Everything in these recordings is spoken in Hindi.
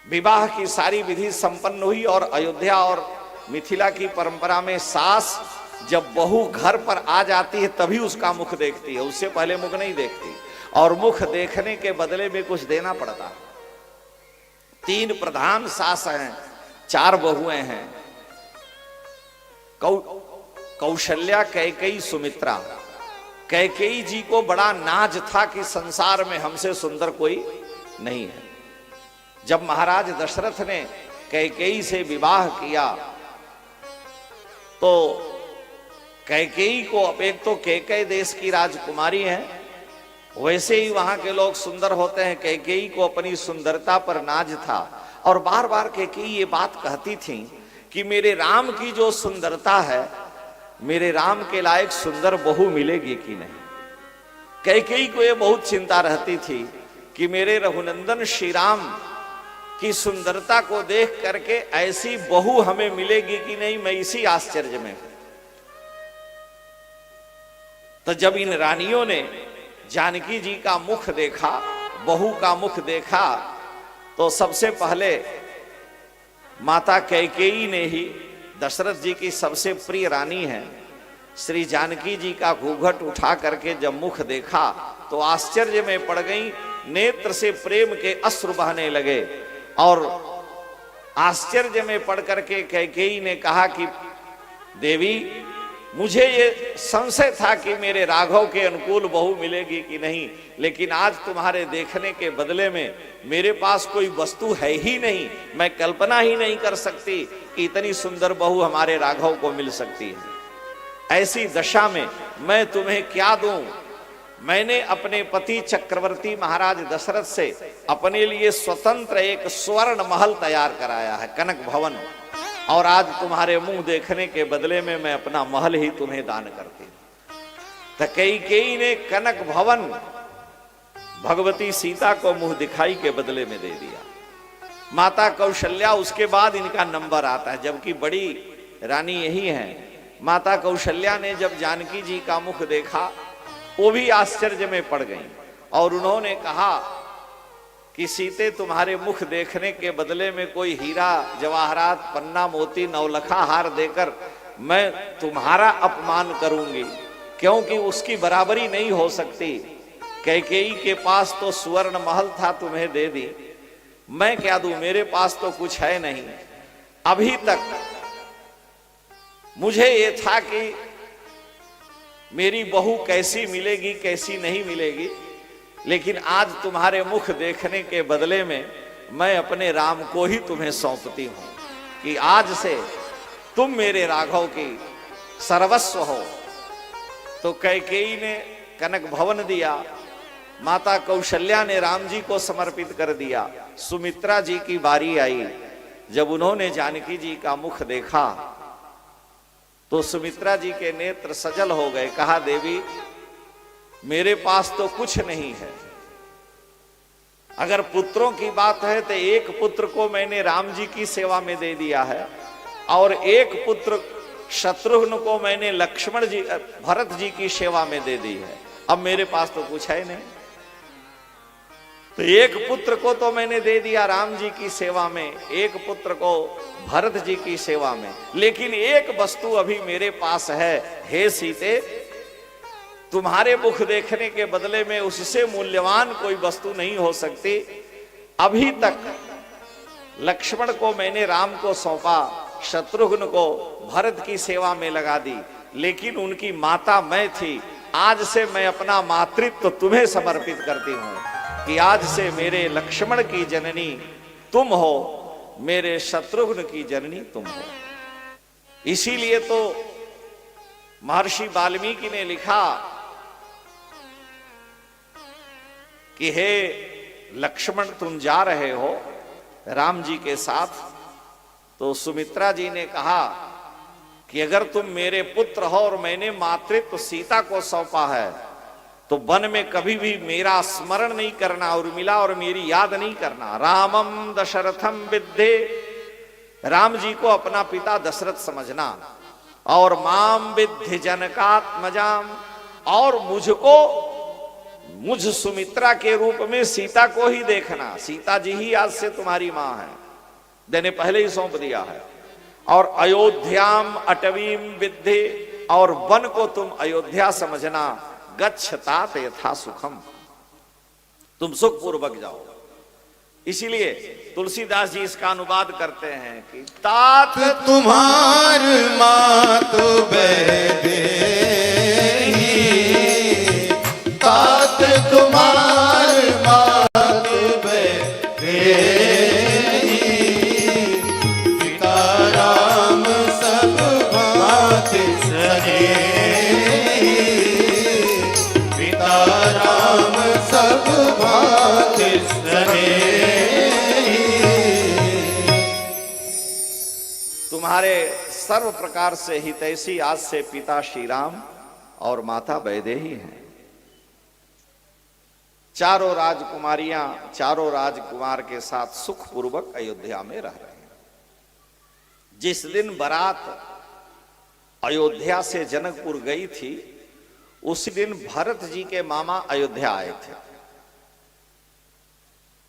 विवाह की सारी विधि संपन्न हुई और अयोध्या और मिथिला की परंपरा में सास जब बहू घर पर आ जाती है तभी उसका मुख देखती है, उससे पहले मुख नहीं देखती। और मुख देखने के बदले में कुछ देना पड़ता है। 3 प्रधान सास हैं, 4 बहुएं हैं, कौशल्या, कैकेयी, सुमित्रा। कैकेयी जी को बड़ा नाज था कि संसार में हमसे सुंदर कोई नहीं है। जब महाराज दशरथ ने कैकेयी से विवाह किया तो कैकेयी को, अब एक तो कैकेयी देश की राजकुमारी है, वैसे ही वहां के लोग सुंदर होते हैं। कैकेयी को अपनी सुंदरता पर नाज था और बार बार कैकेयी ये बात कहती थी कि मेरे राम की जो सुंदरता है, मेरे राम के लायक सुंदर बहू मिलेगी कि नहीं। कैकेयी को ये बहुत चिंता रहती थी कि मेरे रघुनंदन श्री राम की सुंदरता को देख करके ऐसी बहू हमें मिलेगी कि नहीं, मैं इसी आश्चर्य में। तो जब इन रानियों ने जानकी जी का मुख देखा, बहू का मुख देखा, तो सबसे पहले माता कैकेयी ने ही, दशरथ जी की सबसे प्रिय रानी है, श्री जानकी जी का घूंघट उठा करके जब मुख देखा तो आश्चर्य में पड़ गई। नेत्र से प्रेम के अश्रु बहने लगे और आश्चर्य में पड़ करके कैकेयी ने कहा कि देवी, मुझे ये संशय था कि मेरे राघव के अनुकूल बहू मिलेगी कि नहीं, लेकिन आज तुम्हारे देखने के बदले में मेरे पास कोई वस्तु है ही नहीं। मैं कल्पना ही नहीं कर सकती कि इतनी सुंदर बहू हमारे राघव को मिल सकती है। ऐसी दशा में मैं तुम्हें क्या दूं? मैंने अपने पति चक्रवर्ती महाराज दशरथ से अपने लिए स्वतंत्र एक स्वर्ण महल तैयार कराया है, कनक भवन, और आज तुम्हारे मुंह देखने के बदले में मैं अपना महल ही तुम्हें दान करती हूं। तो कैकेयी ने कनक भवन भगवती सीता को मुंह दिखाई के बदले में दे दिया। माता कौशल्या, उसके बाद इनका नंबर आता है, जबकि बड़ी रानी यही है। माता कौशल्या ने जब जानकी जी का मुख देखा वो भी आश्चर्य में पड़ गई और उन्होंने कहा कि सीते, तुम्हारे मुख देखने के बदले में कोई हीरा जवाहरात, पन्ना, मोती, नवलखा हार देकर मैं तुम्हारा अपमान करूंगी, क्योंकि उसकी बराबरी नहीं हो सकती। कैकेयी के पास तो सुवर्ण महल था, तुम्हें दे दी, मैं क्या दूं? मेरे पास तो कुछ है नहीं। अभी तक मुझे ये था कि मेरी बहू कैसी मिलेगी, कैसी नहीं मिलेगी, लेकिन आज तुम्हारे मुख देखने के बदले में मैं अपने राम को ही तुम्हें सौंपती हूं कि आज से तुम मेरे राघव की सर्वस्व हो। तो कैकेयी ने कनक भवन दिया, माता कौशल्या ने राम जी को समर्पित कर दिया। सुमित्रा जी की बारी आई। जब उन्होंने जानकी जी का मुख देखा तो सुमित्रा जी के नेत्र सजल हो गए। कहा, देवी, मेरे पास तो कुछ नहीं है। अगर पुत्रों की बात है तो एक पुत्र को मैंने राम जी की सेवा में दे दिया है और एक पुत्र शत्रुघ्न को मैंने लक्ष्मण जी, भरत जी की सेवा में दे दी है। अब मेरे पास तो कुछ है नहीं। तो एक पुत्र को तो मैंने दे दिया राम जी की सेवा में, एक पुत्र को भरत जी की सेवा में, लेकिन एक वस्तु अभी मेरे पास है। हे सीते, तुम्हारे मुख देखने के बदले में उससे मूल्यवान कोई वस्तु नहीं हो सकती। अभी तक लक्ष्मण को मैंने राम को सौंपा, शत्रुघ्न को भरत की सेवा में लगा दी, लेकिन उनकी माता मैं थी। आज से मैं अपना मातृत्व तुम्हें समर्पित करती हूं कि आज से मेरे लक्ष्मण की जननी तुम हो, मेरे शत्रुघ्न की जननी तुम हो। इसीलिए तो महर्षि वाल्मीकि ने लिखा कि हे लक्ष्मण, तुम जा रहे हो राम जी के साथ। तो सुमित्रा जी ने कहा कि अगर तुम मेरे पुत्र हो और मैंने मातृत्व सीता को सौंपा है तो वन में कभी भी मेरा स्मरण नहीं करना, उर्मिला और मेरी याद नहीं करना। रामम दशरथम विद्धे, राम जी को अपना पिता दशरथ समझना, और माम विद्धि जनकात्मजाम, और मुझको मुझ सुमित्रा के रूप में सीता को ही देखना, सीता जी ही आज से तुम्हारी मां है, देने पहले ही सौंप दिया है। और अयोध्याम अटवीम विद्धि, और वन को तुम अयोध्या समझना, गच्छतात यथा सुखम, तुम सुख पूर्वक जाओ। इसीलिए तुलसीदास जी इसका अनुवाद करते हैं कि तात तुम्हार मात बैदे, तात तुम्हार मात बैदे, पिता राम सब भांति सने, पिता राम सब भांति सने। तुम्हारे सर्व प्रकार से हितैषी आज से पिता श्री राम और माता वैदेही हैं। चारों राजकुमारियां चारों राजकुमार के साथ सुख पूर्वक अयोध्या में रह रहे हैं। जिस दिन बारात अयोध्या से जनकपुर गई थी, उसी दिन भरत जी के मामा अयोध्या आए थे।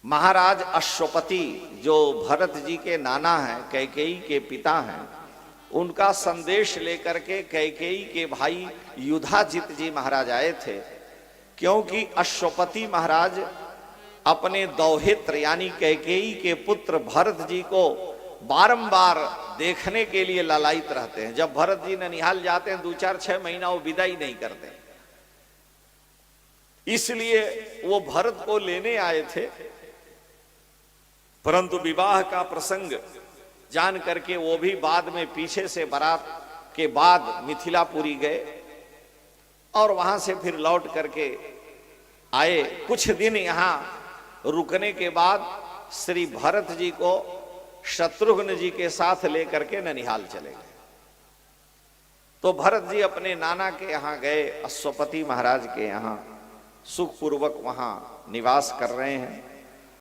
महाराज अश्वपति जो भरत जी के नाना हैं, कैकेयी के पिता हैं, उनका संदेश लेकर के कैकेयी के भाई युधाजित जी महाराज आए थे। क्योंकि अश्वपति महाराज अपने दौहित्र यानी कैकेयी के पुत्र भरत जी को बारंबार देखने के लिए लालायित रहते हैं। जब भरत जी ननिहाल जाते हैं 2-4-6 महीना वो विदा ही नहीं करते, इसलिए वो भरत को लेने आए थे। परंतु विवाह का प्रसंग जान करके वो भी बाद में पीछे से बारात के बाद मिथिलापुरी गए और वहां से फिर लौट करके आए। कुछ दिन यहां रुकने के बाद श्री भरत जी को शत्रुघ्न जी के साथ लेकर के ननिहाल चले गए। तो भरत जी अपने नाना के यहां गए, अश्वपति महाराज के यहां सुखपूर्वक वहां निवास कर रहे हैं।